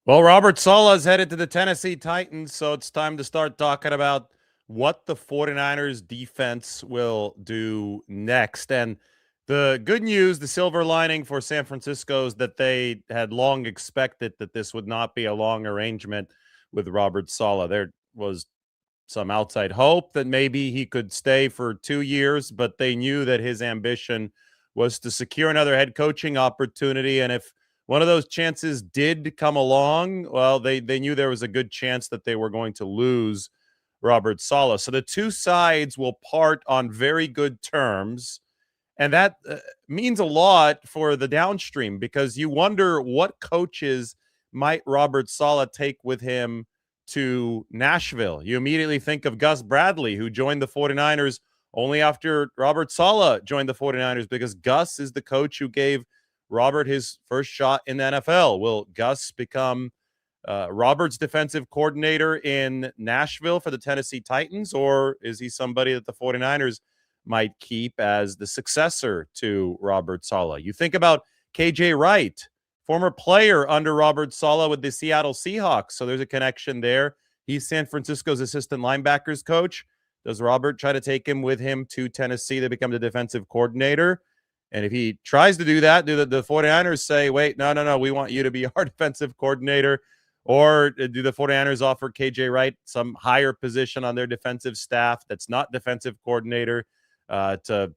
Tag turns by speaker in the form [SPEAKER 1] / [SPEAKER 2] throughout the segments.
[SPEAKER 1] Well, Robert Saleh is headed to the Tennessee Titans, so it's time to start talking about what the 49ers defense will do next. And the good news, the silver lining for San Francisco is that they had long expected that this would not be a long arrangement with Robert Saleh. There was some outside hope that maybe he could stay for 2 years, but they knew that his ambition was to secure another head coaching opportunity. And if one of those chances did come along, well, they knew there was a good chance that they were going to lose Robert Saleh. So the two sides will part on very good terms. And that means a lot for the downstream because you wonder what coaches might Robert Saleh take with him to Nashville. You immediately think of Gus Bradley, who joined the 49ers only after Robert Saleh joined the 49ers because Gus is the coach who gave Robert his first shot in the NFL. Will Gus become Robert's defensive coordinator in Nashville for the Tennessee Titans, or is he somebody that the 49ers might keep as the successor to Robert Saleh? You think about KJ Wright, former player under Robert Saleh with the Seattle Seahawks. So there's a connection there. He's San Francisco's assistant linebackers coach. Does Robert try to take him with him to Tennessee to become the defensive coordinator? And if he tries to do that, do the 49ers say, wait, no, we want you to be our defensive coordinator? Or do the 49ers offer KJ Wright some higher position on their defensive staff that's not defensive coordinator to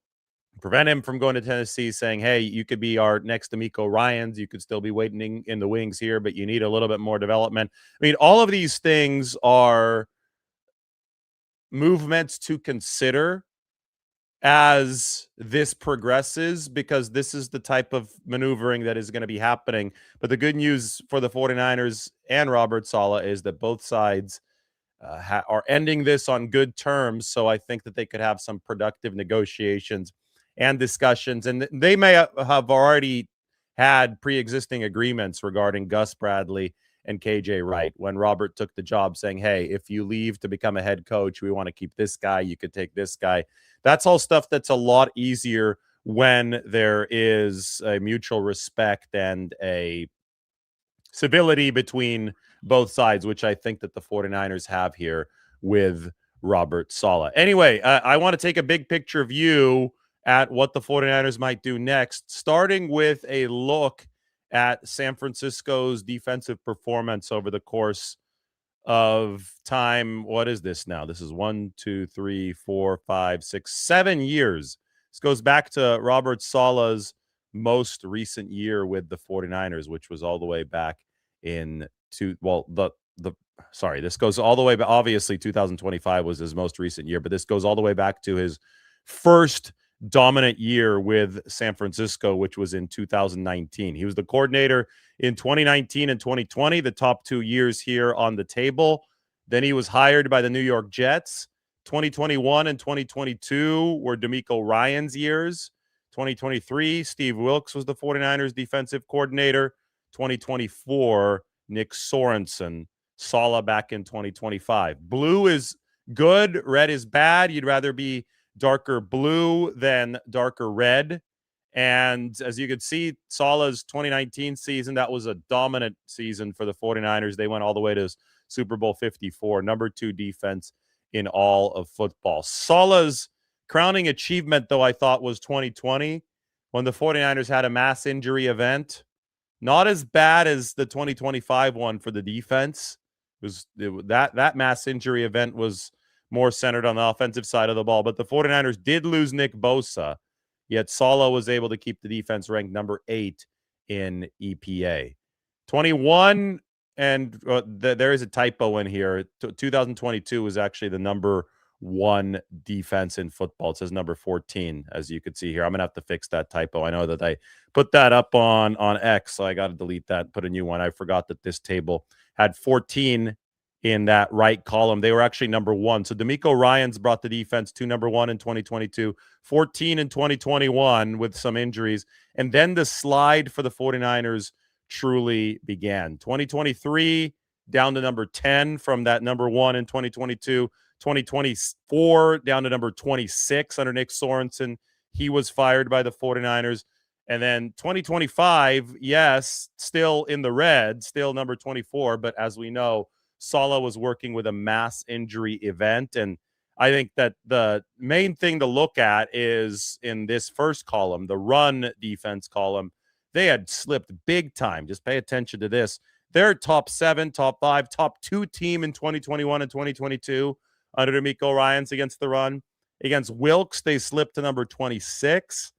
[SPEAKER 1] prevent him from going to Tennessee, saying, hey, you could be our next D'Amico Ryans. You could still be waiting in the wings here, but you need a little bit more development. I mean, all of these things are movements to consider as this progresses, because this is the type of maneuvering that is going to be happening. But the good news for the 49ers and Robert Saleh is that both sides are ending this on good terms. So I think that they could have some productive negotiations and discussions. And they may have already had pre-existing agreements regarding Gus Bradley and KJ Wright when Robert took the job, saying, hey, if you leave to become a head coach, we want to keep this guy. You could take this guy. That's all stuff that's a lot easier when there is a mutual respect and a civility between both sides, which I think that the 49ers have here with Robert Saleh. Anyway, I want to take a big picture view at what the 49ers might do next, starting with a look at San Francisco's defensive performance over the course of time. What is this now? This is 7 years. This goes back to Robert Saleh's most recent year with the 49ers, which was all the way back in this goes all the way back. Obviously 2025 was his most recent year, but this goes all the way back to his first dominant year with San Francisco, which was in 2019. He was the coordinator in 2019 and 2020, the top 2 years here on the table. Then he was hired by the New York Jets. 2021 and 2022 were D'Amico Ryans years. 2023, Steve Wilks was the 49ers defensive coordinator. 2024, Nick Sorensen. Saleh back in 2025. Blue is good, red is bad. You'd rather be darker blue than darker red. And as you could see, Saleh's 2019 season, that was a dominant season for the 49ers. They went all the way to Super Bowl 54, number 2 defense in all of football. Saleh's crowning achievement, though, I thought was 2020 when the 49ers had a mass injury event. Not as bad as the 2025 one for the defense. That mass injury event was more centered on the offensive side of the ball. But the 49ers did lose Nick Bosa, yet Saleh was able to keep the defense ranked number 8 in EPA. 21, and there is a typo in here. 2022 was actually the number 1 defense in football. It says number 14, as you could see here. I'm going to have to fix that typo. I know that I put that up on X, so I got to delete that and put a new one. I forgot that this table had 14 in that right column. They were actually number 1. So D'Amico Ryans brought the defense to number 1 in 2022, 14 in 2021 with some injuries. And then the slide for the 49ers truly began. 2023 down to number 10 from that number 1 in 2022. 2024 down to number 26 under Nick Sorensen. He was fired by the 49ers. And then 2025, yes, still in the red, still number 24. But as we know, Salah was working with a mass injury event. And I think that the main thing to look at is in this first column, the run defense column, they had slipped big time. Just pay attention to this. They're top 7, top 5, top 2 team in 2021 and 2022 under D'Amico Ryans against the run. Against Wilkes, they slipped to number 26.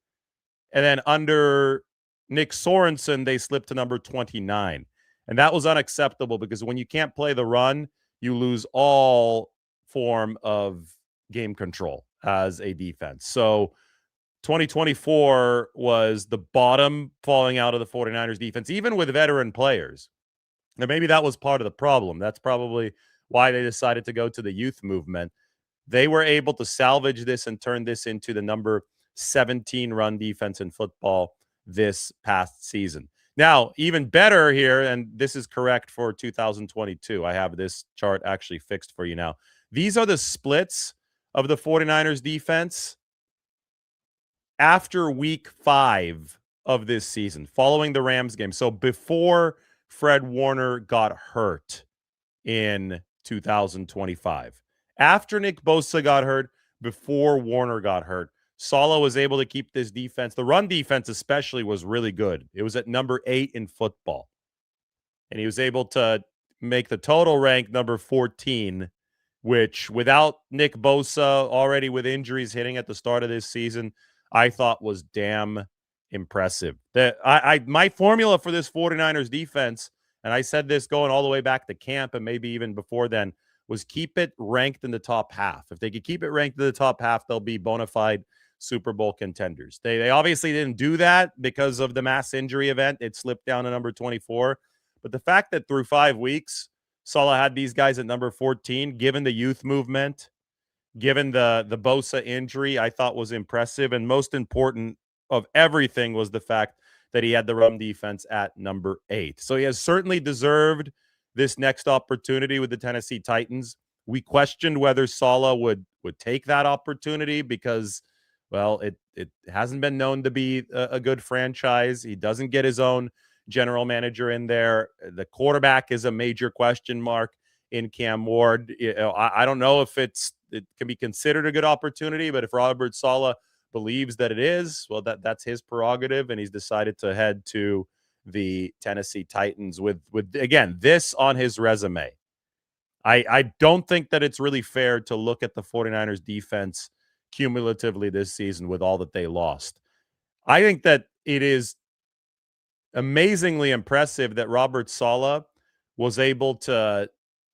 [SPEAKER 1] And then under Nick Sorensen, they slipped to number 29. And that was unacceptable because when you can't play the run, you lose all form of game control as a defense. So 2024 was the bottom falling out of the 49ers defense, even with veteran players. And maybe that was part of the problem. That's probably why they decided to go to the youth movement. They were able to salvage this and turn this into the number 17 run defense in football this past season. Now, even better here, and this is correct for 2022. I have this chart actually fixed for you now. These are the splits of the 49ers defense after week 5 of this season, following the Rams game. So before Fred Warner got hurt in 2025. After Nick Bosa got hurt, before Warner got hurt, Salah was able to keep this defense. The run defense especially was really good. It was at number 8 in football. And he was able to make the total rank number 14, which without Nick Bosa already with injuries hitting at the start of this season, I thought was damn impressive. My formula for this 49ers defense, and I said this going all the way back to camp and maybe even before then, was keep it ranked in the top half. If they could keep it ranked in the top half, they'll be bona fide Super Bowl contenders. They obviously didn't do that because of the mass injury event. It slipped down to number 24. But the fact that through 5 weeks, Salah had these guys at number 14, given the youth movement, given the Bosa injury, I thought was impressive. And most important of everything was the fact that he had the run defense at number 8. So he has certainly deserved this next opportunity with the Tennessee Titans. We questioned whether Salah would take that opportunity because, well, it hasn't been known to be a good franchise. He doesn't get his own general manager in there. The quarterback is a major question mark in Cam Ward. I don't know if it can be considered a good opportunity, but if Robert Saleh believes that it is, well, that's his prerogative, and he's decided to head to the Tennessee Titans with again, this on his resume. I don't think that it's really fair to look at the 49ers defense cumulatively this season with all that they lost. I think that it is amazingly impressive that Robert Saleh was able to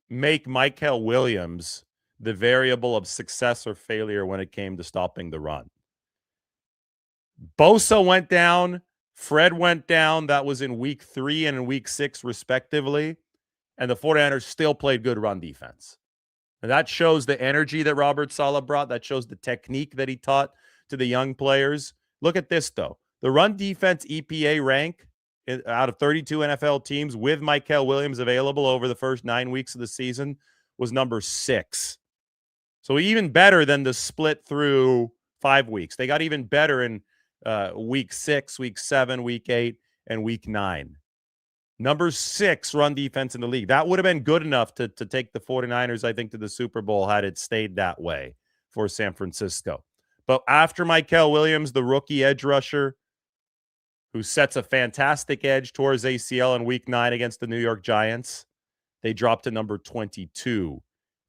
[SPEAKER 1] make Mykel Williams the variable of success or failure when it came to stopping the run. Bosa went down. Fred went down. That was in week 3 and in week 6, respectively. And the 49ers still played good run defense. And that shows the energy that Robert Saleh brought. That shows the technique that he taught to the young players. Look at this, though. The run defense EPA rank out of 32 NFL teams with Mykel Williams available over the first 9 weeks of the season was number 6. So even better than the split through 5 weeks. They got even better in week 6, week 7, week 8, and week 9. Number 6 run defense in the league. That would have been good enough to take the 49ers, I think, to the Super Bowl had it stayed that way for San Francisco. But after Mykel Williams, the rookie edge rusher, who sets a fantastic edge towards ACL in week 9 against the New York Giants, they dropped to number 22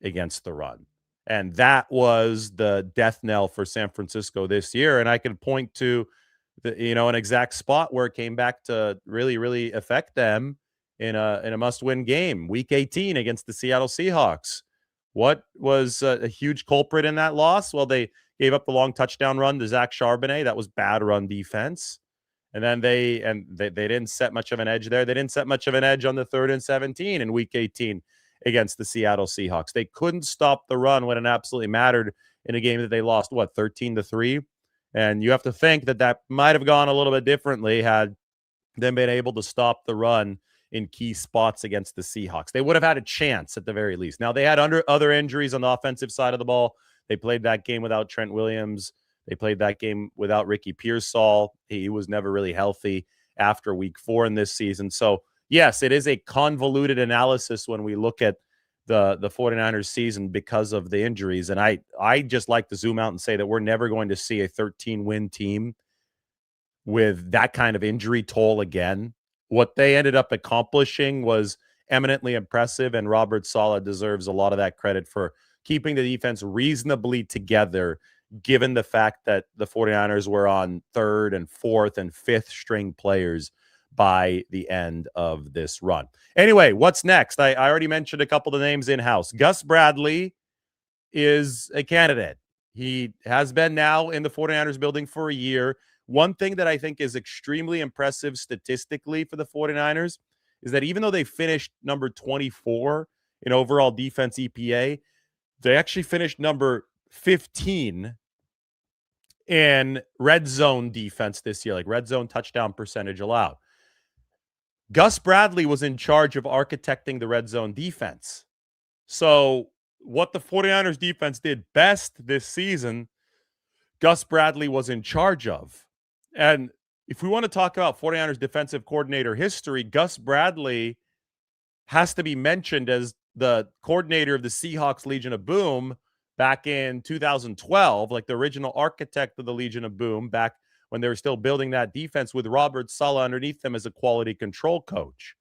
[SPEAKER 1] against the run. And that was the death knell for San Francisco this year. And I can point to an exact spot where it came back to really, really affect them in a must-win game, week 18 against the Seattle Seahawks. What was a huge culprit in that loss? Well, they gave up the long touchdown run to Zach Charbonnet. That was bad run defense. And then they didn't set much of an edge there. They didn't set much of an edge on the 3rd and 17 in week 18 against the Seattle Seahawks. They couldn't stop the run when it absolutely mattered in a game that they lost, 13-3? And you have to think that might have gone a little bit differently had them been able to stop the run in key spots against the Seahawks. They would have had a chance at the very least. Now, they had other injuries on the offensive side of the ball. They played that game without Trent Williams. They played that game without Ricky Pearsall. He was never really healthy after week 4 in this season. So, yes, it is a convoluted analysis when we look at the 49ers season because of the injuries. And I just like to zoom out and say that we're never going to see a 13-win team with that kind of injury toll again. What they ended up accomplishing was eminently impressive, and Robert Saleh deserves a lot of that credit for keeping the defense reasonably together, given the fact that the 49ers were on third and fourth and fifth string players by the end of this run. Anyway, what's next? I already mentioned a couple of the names in-house. Gus Bradley is a candidate. He has been now in the 49ers building for a year. One thing that I think is extremely impressive statistically for the 49ers is that even though they finished number 24 in overall defense EPA, they actually finished number 15 in red zone defense this year, like red zone touchdown percentage allowed. Gus Bradley was in charge of architecting the red zone defense. So what the 49ers defense did best this season, Gus Bradley was in charge of. And if we want to talk about 49ers defensive coordinator history, Gus Bradley has to be mentioned as the coordinator of the Seahawks Legion of Boom back in 2012, like the original architect of the Legion of Boom back when they were still building that defense with Robert Saleh underneath them as a quality control coach.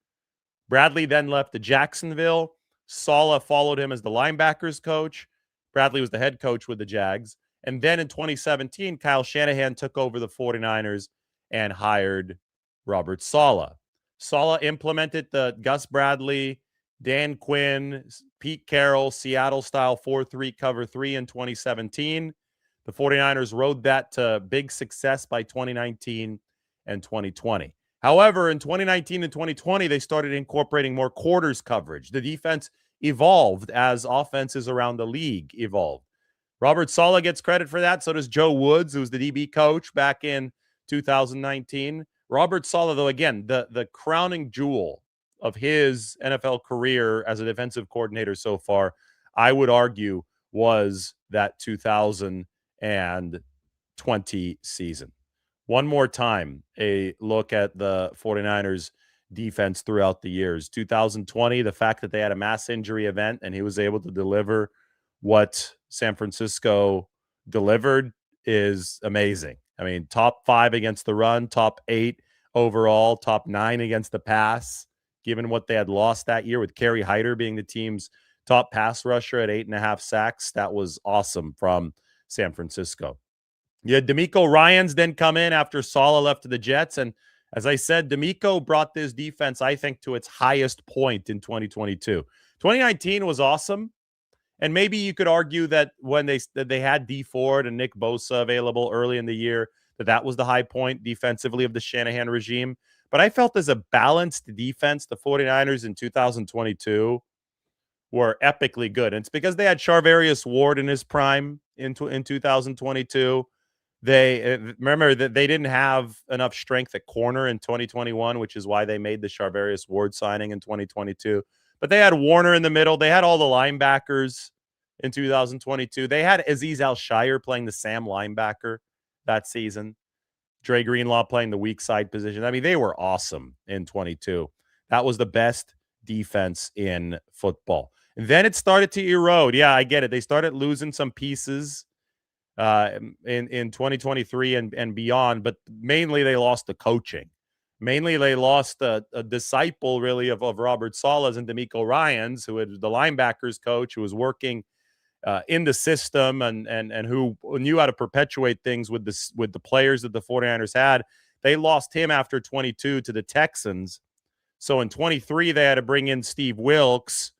[SPEAKER 1] Bradley then left to Jacksonville. Saleh followed him as the linebackers coach. Bradley was the head coach with the Jags. And then in 2017, Kyle Shanahan took over the 49ers and hired Robert Saleh. Saleh implemented the Gus Bradley, Dan Quinn, Pete Carroll, Seattle-style 4-3 cover 3 in 2017. The 49ers rode that to big success by 2019 and 2020. However, in 2019 and 2020, they started incorporating more quarters coverage. The defense evolved as offenses around the league evolved. Robert Saleh gets credit for that. So does Joe Woods, who was the DB coach back in 2019. Robert Saleh, though, again, the crowning jewel of his NFL career as a defensive coordinator so far, I would argue, was that 2020 season. One more time, a look at the 49ers defense throughout the years. 2020, the fact that they had a mass injury event and he was able to deliver what San Francisco delivered is amazing. I mean, top 5 against the run, top 8 overall, top 9 against the pass, given what they had lost that year with Kerry Hyder being the team's top pass rusher at 8.5 sacks. That was awesome from San Francisco. Yeah, D'Amico Ryans then come in after Saleh left to the Jets. And as I said, D'Amico brought this defense, I think, to its highest point in 2022. 2019 was awesome. And maybe you could argue that when they had Dee Ford and Nick Bosa available early in the year, that was the high point defensively of the Shanahan regime. But I felt as a balanced defense, the 49ers in 2022 were epically good. And it's because they had Charvarius Ward in his prime in 2022. They remember that they didn't have enough strength at corner in 2021, which is why they made the Charvarius Ward signing in 2022. But they had Warner in the middle. They had all the linebackers in 2022. They had Azeez Al-Shire playing the Sam linebacker that season. Dre Greenlaw playing the weak side position. I mean, they were awesome in 22. That was the best defense in football. And then it started to erode. Yeah, I get it. They started losing some pieces in 2023 and beyond, but mainly they lost the coaching. Mainly they lost a disciple, really, of Robert Saleh's and D'Amico Ryans, who was the linebackers coach, who was working in the system and who knew how to perpetuate things with the players that the 49ers had. They lost him after 22 to the Texans. So in 23, they had to bring in Steve Wilks.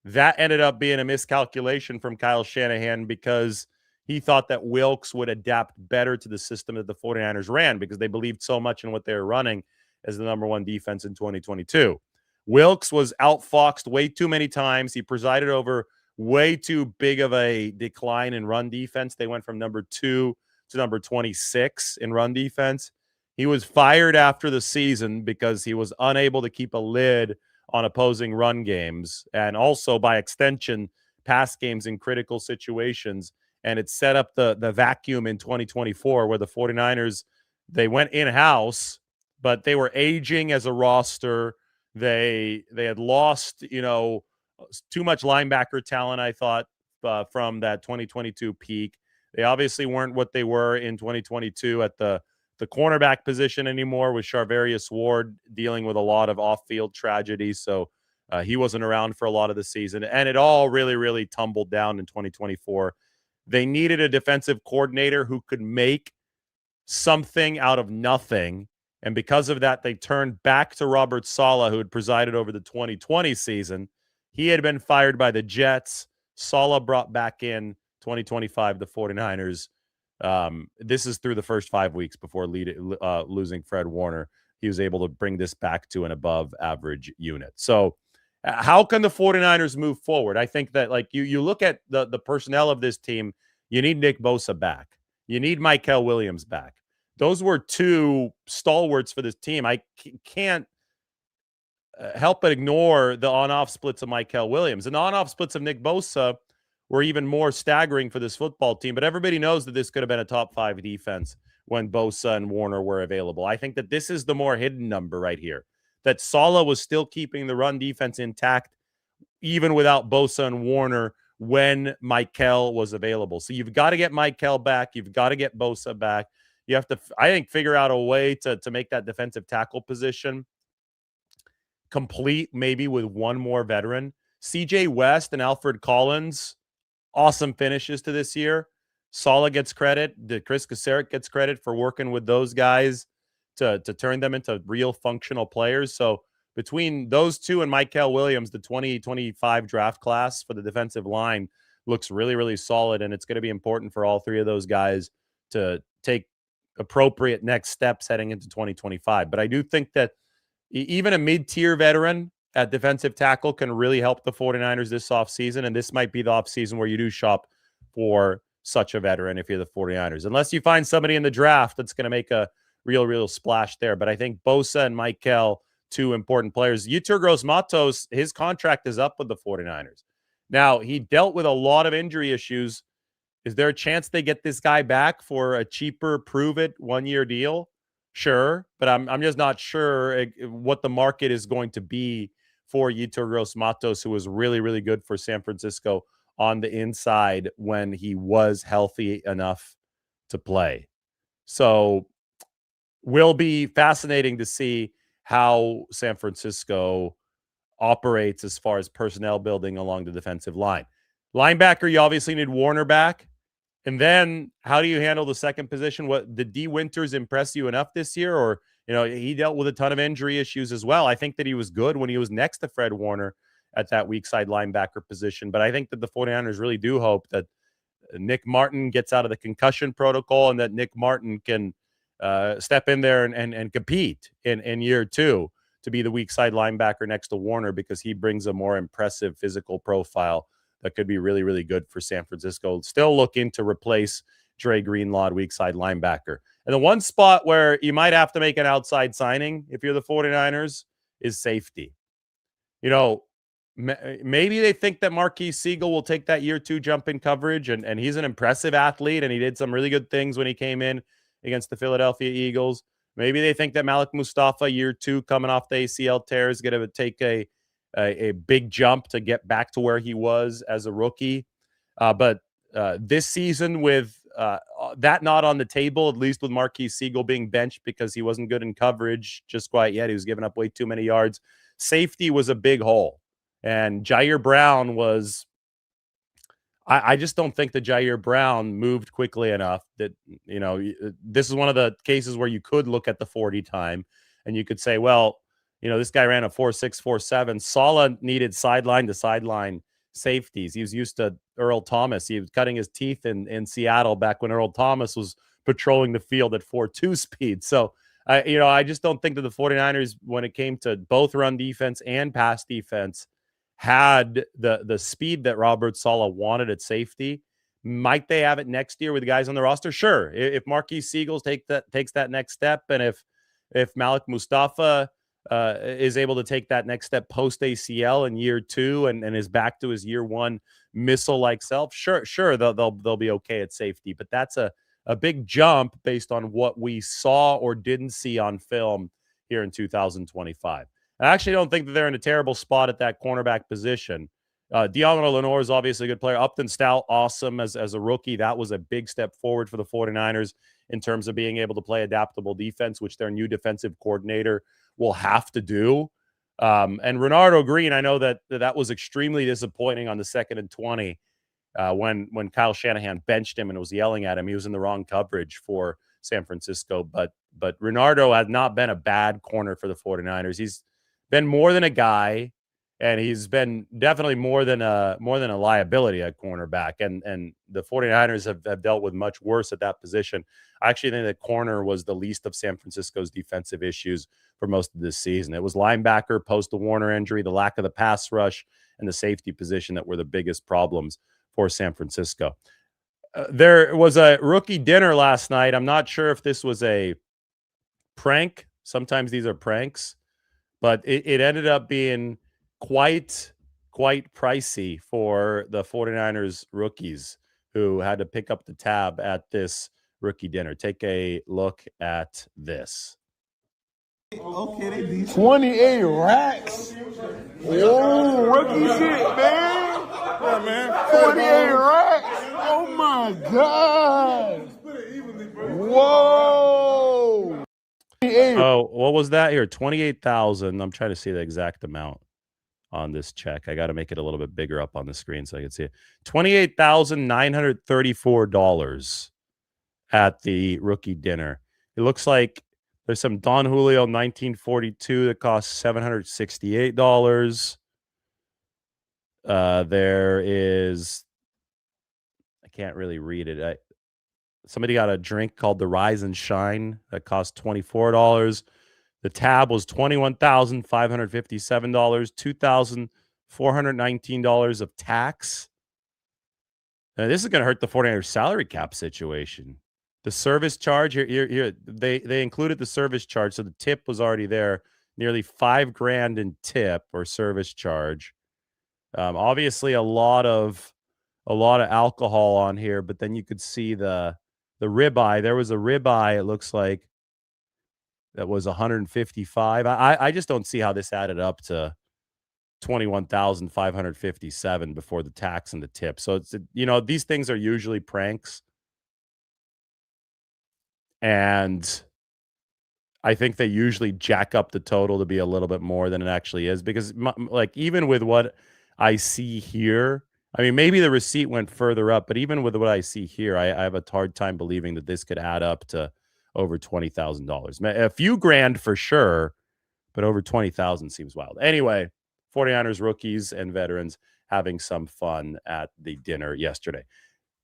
[SPEAKER 1] That ended up being a miscalculation from Kyle Shanahan because he thought that Wilks would adapt better to the system that the 49ers ran because they believed so much in what they were running as the number 1 defense in 2022. Wilks was outfoxed way too many times. He presided over way too big of a decline in run defense. They went from number 2 to number 26 in run defense. He was fired after the season because he was unable to keep a lid on opposing run games and also, by extension, pass games in critical situations. and it set up the vacuum in 2024 where the 49ers, they went in-house, but they were aging as a roster. They had lost, too much linebacker talent, I thought, from that 2022 peak. They obviously weren't what they were in 2022 at the cornerback position anymore, with Charvarius Ward dealing with a lot of off-field tragedy. So he wasn't around for a lot of the season. And it all really, really tumbled down in 2024. They needed a defensive coordinator who could make something out of nothing. And because of that, they turned back to Robert Saleh, who had presided over the 2020 season. He had been fired by the Jets. Saleh brought back in 2025 the 49ers. This is through the first 5 weeks before losing Fred Warner. He was able to bring this back to an above average unit. So how can the 49ers move forward? I think that, like, you look at the personnel of this team, you need Nick Bosa back. You need Mykel Williams back. Those were two stalwarts for this team. I can't help but ignore the on-off splits of Mykel Williams. And the on-off splits of Nick Bosa were even more staggering for this football team. But everybody knows that this could have been a top 5 defense when Bosa and Warner were available. I think that this is the more hidden number right here, that Saleh was still keeping the run defense intact even without Bosa and Warner when Mykel was available. So you've got to get Mykel back. You've got to get Bosa back. You have to, I think, figure out a way to make that defensive tackle position complete, maybe with one more veteran. CJ West and Alfred Collins, awesome finishes to this year. Saleh gets credit. Chris Kasarik gets credit for working with those guys to turn them into real functional players. So between those two and Mykel Williams, the 2025 draft class for the defensive line looks really, really solid. And it's going to be important for all three of those guys to take appropriate next steps heading into 2025. But I do think that even a mid-tier veteran at defensive tackle can really help the 49ers this offseason. And this might be the offseason where you do shop for such a veteran if you're the 49ers, unless you find somebody in the draft that's going to make a real splash there. But I think Bosa and Mykel, two important players. Yetur Gross-Matos, his contract is up with the 49ers. Now, he dealt with a lot of injury issues. Is there a chance they get this guy back for a cheaper, prove-it, one-year deal? Sure, but I'm just not sure what the market is going to be for Yetur Gross-Matos, who was really, really good for San Francisco on the inside when he was healthy enough to play. So will be fascinating to see how San Francisco operates as far as personnel building along the defensive line. Linebacker, you obviously need Warner back. And then how do you handle the second position? What did D Winters impress you enough this year? Or, he dealt with a ton of injury issues as well. I think that he was good when he was next to Fred Warner at that weak side linebacker position. But I think that the 49ers really do hope that Nick Martin gets out of the concussion protocol and that Nick Martin can step in there and compete in year 2 to be the weak side linebacker next to Warner, because he brings a more impressive physical profile that could be really, really good for San Francisco. Still looking to replace Dre Greenlaw, weak side linebacker. And the one spot where you might have to make an outside signing if you're the 49ers is safety. Maybe they think that Marquise Siegel will take that year 2 jump in coverage, and he's an impressive athlete, and he did some really good things when he came in against the Philadelphia Eagles. Maybe they think that Malik Mustafa, year 2, coming off the ACL tear, is going to take a big jump to get back to where he was as a rookie. But this season, with that not on the table, at least with Marquise Siegel being benched because he wasn't good in coverage just quite yet, he was giving up way too many yards. Safety was a big hole. And Jair Brown was, I just don't think that Jair Brown moved quickly enough that, this is one of the cases where you could look at the 40 time and you could say, well, this guy ran a 4.6, 4.7. Salah needed sideline to sideline safeties. He was used to Earl Thomas. He was cutting his teeth in Seattle back when Earl Thomas was patrolling the field at 4.2 speed. So, I just don't think that the 49ers, when it came to both run defense and pass defense, had the speed that Robert Saleh wanted at safety. Might they have it next year with the guys on the roster? Sure. If Marquise Siegel takes that next step, and if Malik Mustafa is able to take that next step post ACL in year 2 and is back to his year 1 missile-like self, sure they'll be okay at safety, but that's a big jump based on what we saw or didn't see on film here in 2025. I actually don't think that they're in a terrible spot at that cornerback position. Deontay Lenore is obviously a good player. Upton Stout, awesome as a rookie. That was a big step forward for the 49ers in terms of being able to play adaptable defense, which their new defensive coordinator will have to do. And Renardo Green, I know that was extremely disappointing on the 2nd and 20 when Kyle Shanahan benched him and was yelling at him. He was in the wrong coverage for San Francisco. But Renardo had not been a bad corner for the 49ers. He's been more than a guy, and he's been definitely more than a liability at cornerback. And the 49ers have dealt with much worse at that position. I actually think that corner was the least of San Francisco's defensive issues for most of this season. It was linebacker post the Warner injury, the lack of the pass rush, and the safety position that were the biggest problems for San Francisco. There was a rookie dinner last night. I'm not sure if this was a prank. Sometimes these are pranks, but it ended up being quite pricey for the 49ers rookies who had to pick up the tab at this rookie dinner. Take a look at this.
[SPEAKER 2] Okay, 28 racks. Oh, rookie shit, man.
[SPEAKER 3] Yeah, man.
[SPEAKER 2] 28 racks. Oh my God. Whoa.
[SPEAKER 1] Oh, what was that here? 28,000. I'm trying to see the exact amount on this check. I got to make it a little bit bigger up on the screen so I can see it. $28,934 at the rookie dinner. It looks like there's some Don Julio 1942 that costs $768. There is, I can't really read it. Somebody got a drink called the Rise and Shine that cost $24. The tab was $21,557, $2,419 of tax. Now, this is going to hurt the 49ers salary cap situation. The service charge here, they included the service charge, so the tip was already there. Nearly $5,000 in tip or service charge. Obviously, a lot of alcohol on here, but then you could see the ribeye. There was a ribeye. It looks like that was $155. I just don't see how this added up to $21,557 before the tax and the tip. So it's these things are usually pranks. And I think they usually jack up the total to be a little bit more than it actually is, because like even with what I see here, I mean, maybe the receipt went further up, but even with what I see here, I have a hard time believing that this could add up to over $20,000. A few grand for sure, but over 20,000 seems wild. Anyway, 49ers rookies and veterans having some fun at the dinner yesterday.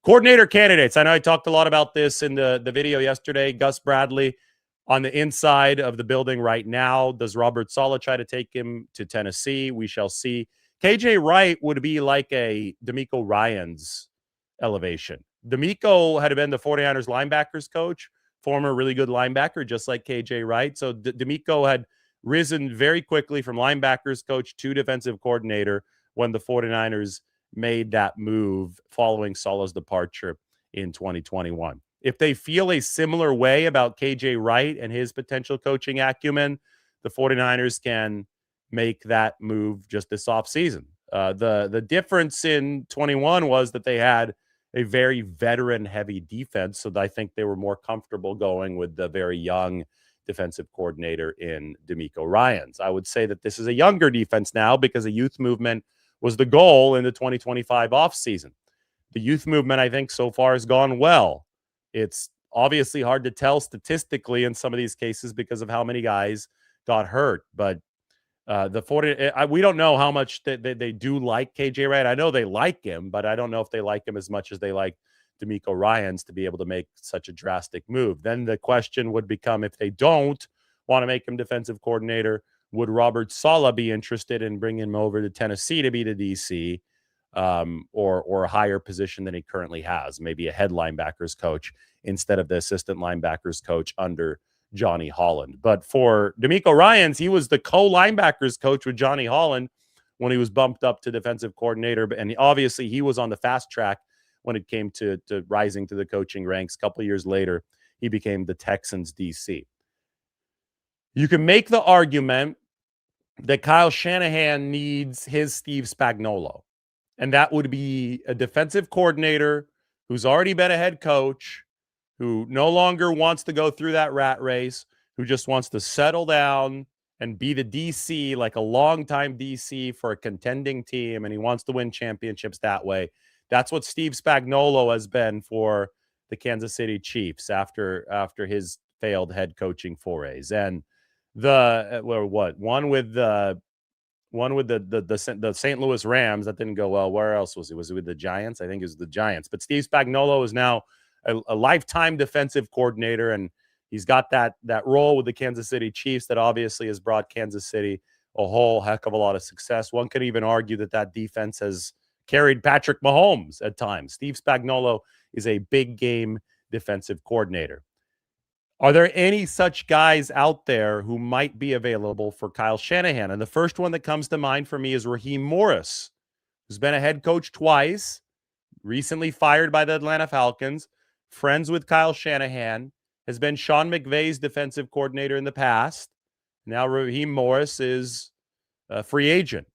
[SPEAKER 1] Coordinator candidates. I know I talked a lot about this in the video yesterday. Gus Bradley on the inside of the building right now. Does Robert Saleh try to take him to Tennessee? We shall see. KJ Wright would be like a D'Amico Ryans elevation. D'Amico had been the 49ers linebackers coach, former really good linebacker, just like KJ Wright. So D'Amico had risen very quickly from linebackers coach to defensive coordinator when the 49ers made that move following Saleh's departure in 2021. If they feel a similar way about KJ Wright and his potential coaching acumen, the 49ers can make that move just this offseason. The difference in 21 was that they had a very veteran-heavy defense, so I think they were more comfortable going with the very young defensive coordinator in D'Amico Ryans. I would say that this is a younger defense now because a youth movement was the goal in the 2025 offseason. The youth movement, I think, so far has gone well. It's obviously hard to tell statistically in some of these cases because of how many guys got hurt, but we don't know how much they do like KJ Wright. I know they like him, but I don't know if they like him as much as they like D'Amico Ryans to be able to make such a drastic move. Then the question would become, if they don't want to make him defensive coordinator, would Robert Saleh be interested in bringing him over to Tennessee to be the DC, or a higher position than he currently has, maybe a head linebackers coach instead of the assistant linebackers coach under Johnny Holland. But for D'Amico Ryans, he was the co-linebackers coach with Johnny Holland when he was bumped up to defensive coordinator. And obviously he was on the fast track when it came to rising to the coaching ranks. A couple of years later, he became the Texans DC. You can make the argument that Kyle Shanahan needs his Steve Spagnuolo, and that would be a defensive coordinator who's already been a head coach, who no longer wants to go through that rat race, who just wants to settle down and be the DC, like a longtime DC for a contending team, and he wants to win championships that way. That's what Steve Spagnuolo has been for the Kansas City Chiefs after his failed head coaching forays. And one with the St. Louis Rams that didn't go well. Where else was he? Was he with the Giants? I think it was the Giants. But Steve Spagnuolo is now a lifetime defensive coordinator, and he's got that role with the Kansas City Chiefs that obviously has brought Kansas City a whole heck of a lot of success. One could even argue that defense has carried Patrick Mahomes at times. Steve Spagnuolo is a big game defensive coordinator. Are there any such guys out there who might be available for Kyle Shanahan? And the first one that comes to mind for me is Raheem Morris, who's been a head coach twice, recently fired by the Atlanta Falcons, friends with Kyle Shanahan, has been Sean McVay's defensive coordinator in the past. Now Raheem Morris is a free agent.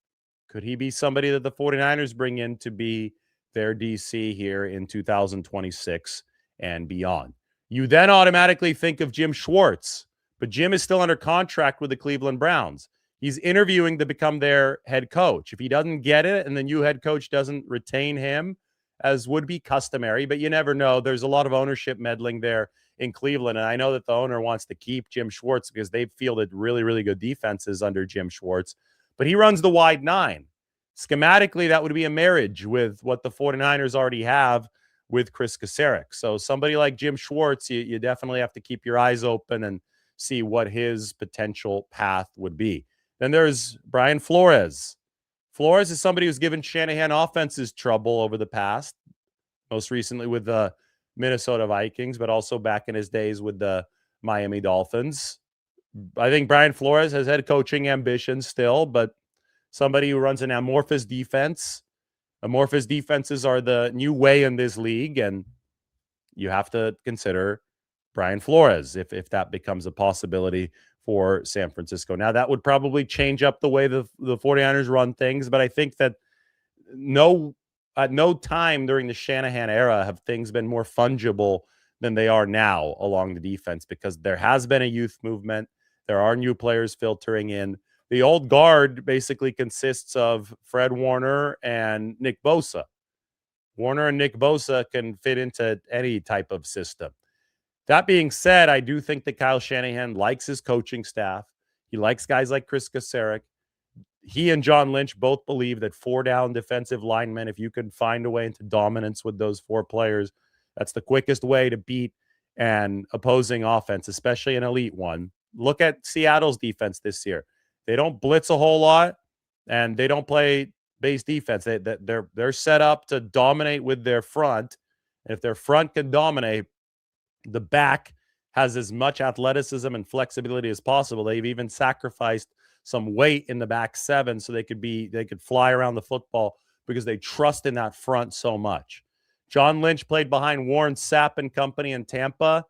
[SPEAKER 1] Could he be somebody that the 49ers bring in to be their DC here in 2026 and beyond? You then automatically think of Jim Schwartz, but Jim is still under contract with the Cleveland Browns. He's interviewing to become their head coach. If he doesn't get it and the new head coach doesn't retain him, as would be customary, but you never know. There's a lot of ownership meddling there in Cleveland, and I know that the owner wants to keep Jim Schwartz because they've fielded really, really good defenses under Jim Schwartz, but he runs the wide nine. Schematically, that would be a marriage with what the 49ers already have with Chris Kasarik. So somebody like Jim Schwartz, you definitely have to keep your eyes open and see what his potential path would be. Then there's Brian Flores. Flores is somebody who's given Shanahan offenses trouble over the past, most recently with the Minnesota Vikings, but also back in his days with the Miami Dolphins. I think Brian Flores has head coaching ambitions still, but somebody who runs an amorphous defense. Amorphous defenses are the new way in this league, and you have to consider Brian Flores if that becomes a possibility for San Francisco. Now, that would probably change up the way the 49ers run things, but I think that at no time during the Shanahan era have things been more fungible than they are now along the defense, because there has been a youth movement. There are new players filtering in. The old guard basically consists of Fred Warner and Nick Bosa. Warner and Nick Bosa can fit into any type of system. That being said, I do think that Kyle Shanahan likes his coaching staff. He likes guys like Chris Kasarik. He and John Lynch both believe that 4-down defensive linemen, if you can find a way into dominance with those 4 players, that's the quickest way to beat an opposing offense, especially an elite one. Look at Seattle's defense this year. They don't blitz a whole lot, and they don't play base defense. They're set up to dominate with their front. And if their front can dominate, the back has as much athleticism and flexibility as possible. They've even sacrificed some weight in the back 7 so they could fly around the football because they trust in that front so much. John Lynch played behind Warren Sapp and company in Tampa.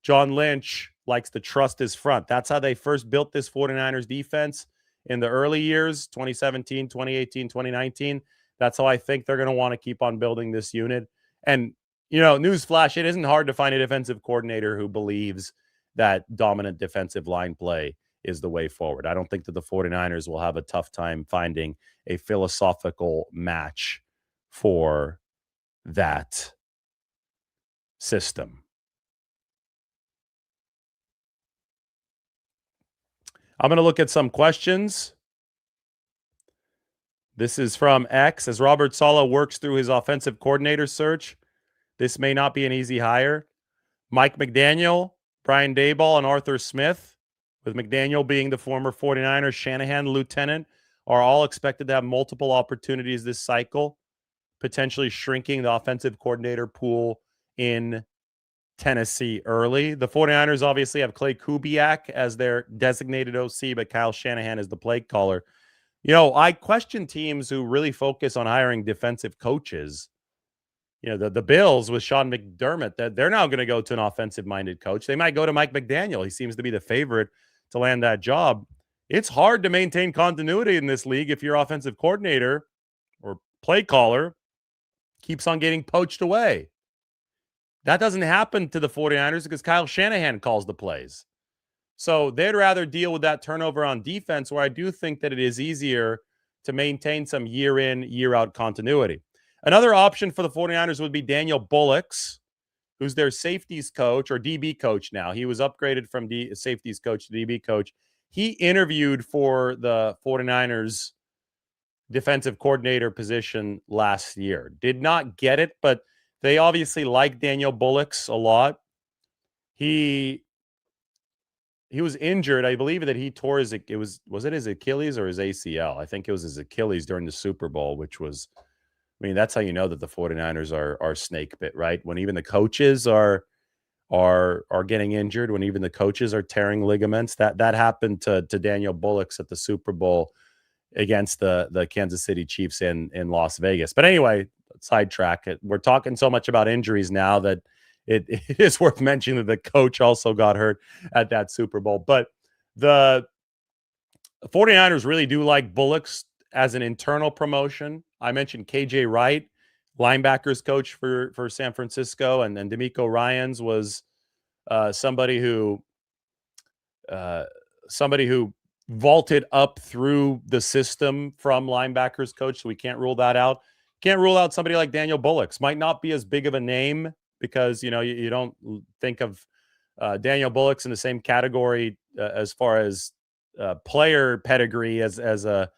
[SPEAKER 1] John Lynch likes to trust his front. That's how they first built this 49ers defense in the early years, 2017, 2018, 2019. That's how I think they're going to want to keep on building this unit. And, newsflash, it isn't hard to find a defensive coordinator who believes that dominant defensive line play is the way forward. I don't think that the 49ers will have a tough time finding a philosophical match for that system. I'm going to look at some questions. This is from X. As Robert Saleh works through his offensive coordinator search, this may not be an easy hire. Mike McDaniel, Brian Daboll, and Arthur Smith, with McDaniel being the former 49ers Shanahan lieutenant, are all expected to have multiple opportunities this cycle, potentially shrinking the offensive coordinator pool in Tennessee early. The 49ers obviously have Clay Kubiak as their designated OC, but Kyle Shanahan is the play caller. I question teams who really focus on hiring defensive coaches. The Bills with Sean McDermott, that they're now going to go to an offensive-minded coach. They might go to Mike McDaniel. He seems to be the favorite to land that job. It's hard to maintain continuity in this league if your offensive coordinator or play caller keeps on getting poached away. That doesn't happen to the 49ers because Kyle Shanahan calls the plays. So they'd rather deal with that turnover on defense, where I do think that it is easier to maintain some year in, year out continuity. Another option for the 49ers would be Daniel Bullocks, who's their safeties coach or DB coach now. He was upgraded from safeties coach to DB coach. He interviewed for the 49ers defensive coordinator position last year. Did not get it, but they obviously like Daniel Bullocks a lot. He was injured. I believe that he tore was it his Achilles or his ACL? I think it was his Achilles during the Super Bowl, which was, that's how you know that the 49ers are snake bit, right? When even the coaches are getting injured, when even the coaches are tearing ligaments. That happened to Daniel Bullocks at the Super Bowl against the Kansas City Chiefs in Las Vegas. But anyway, sidetrack it. We're talking so much about injuries now that it is worth mentioning that the coach also got hurt at that Super Bowl. But the 49ers really do like Bullocks as an internal promotion. I mentioned KJ Wright, linebackers coach for San Francisco, and then D'Amico Ryans was somebody who vaulted up through the system from linebackers coach. So we can't rule that out. Can't rule out somebody like Daniel Bullocks. Might not be as big of a name because, you don't think of Daniel Bullocks in the same category as far as player pedigree as a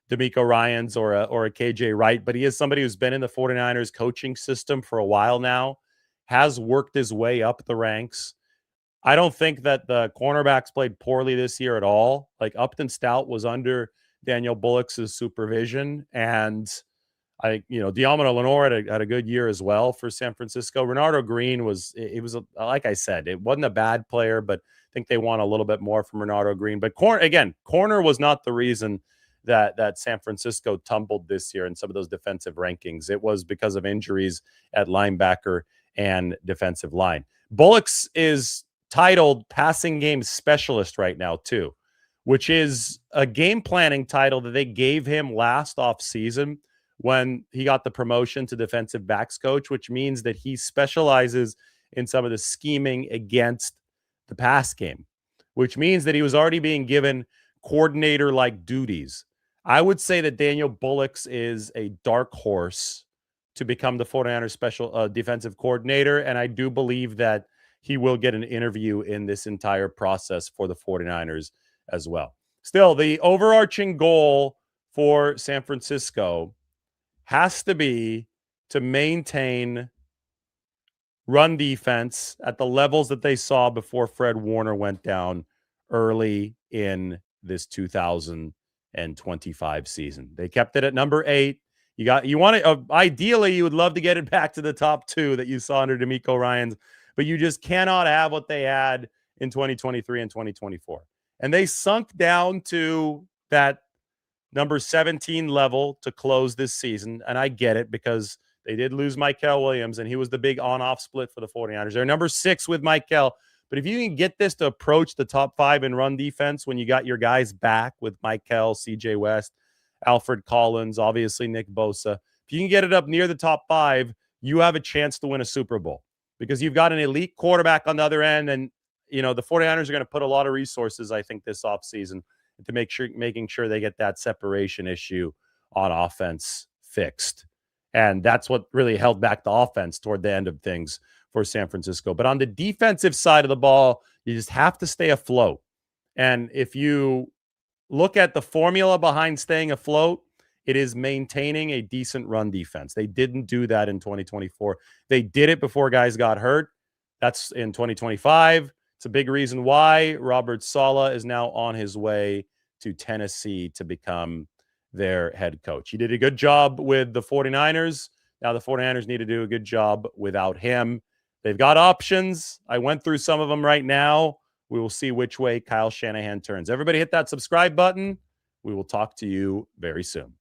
[SPEAKER 1] D'Amico Ryans or a KJ Wright, but he is somebody who's been in the 49ers coaching system for a while now, has worked his way up the ranks. I don't think that the cornerbacks played poorly this year at all. Like Upton Stout was under Daniel Bullocks' supervision, and Diamond Lenore had a good year as well for San Francisco. Renardo Green was like I said, it wasn't a bad player, but I think they want a little bit more from Renardo Green. But corner was not the reason that San Francisco tumbled this year in some of those defensive rankings. It was because of injuries at linebacker and defensive line. Bullocks is titled passing game specialist right now too, which is a game planning title that they gave him last off season when he got the promotion to defensive backs coach, which means that he specializes in some of the scheming against the pass game, which means that he was already being given coordinator-like duties. I would say that Daniel Bullocks is a dark horse to become the 49ers special defensive coordinator, and I do believe that he will get an interview in this entire process for the 49ers as well. Still, the overarching goal for San Francisco has to be to maintain run defense at the levels that they saw before Fred Warner went down early in this 2025 season. They kept it at number 8. Ideally, you would love to get it back to the top 2 that you saw under D'Amico Ryans, but you just cannot have what they had in 2023 and 2024. And they sunk down to that number 17 level to close this season. And I get it because they did lose Mykel Williams, and he was the big on-off split for the 49ers. They're number 6 with Mykel. But if you can get this to approach the top 5 in run defense when you got your guys back with Mykel, CJ West, Alfred Collins, obviously Nick Bosa, if you can get it up near the top 5, you have a chance to win a Super Bowl because you've got an elite quarterback on the other end. And, the 49ers are going to put a lot of resources, I think, this offseason to making sure they get that separation issue on offense fixed. And that's what really held back the offense toward the end of things for San Francisco. But on the defensive side of the ball, you just have to stay afloat. And if you look at the formula behind staying afloat, it is maintaining a decent run defense. They didn't do that in 2024. They did it before guys got hurt. That's in 2025. It's a big reason why Robert Saleh is now on his way to Tennessee to become their head coach. He did a good job with the 49ers. Now the 49ers need to do a good job without him. They've got options. I went through some of them right now. We will see which way Kyle Shanahan turns. Everybody hit that subscribe button. We will talk to you very soon.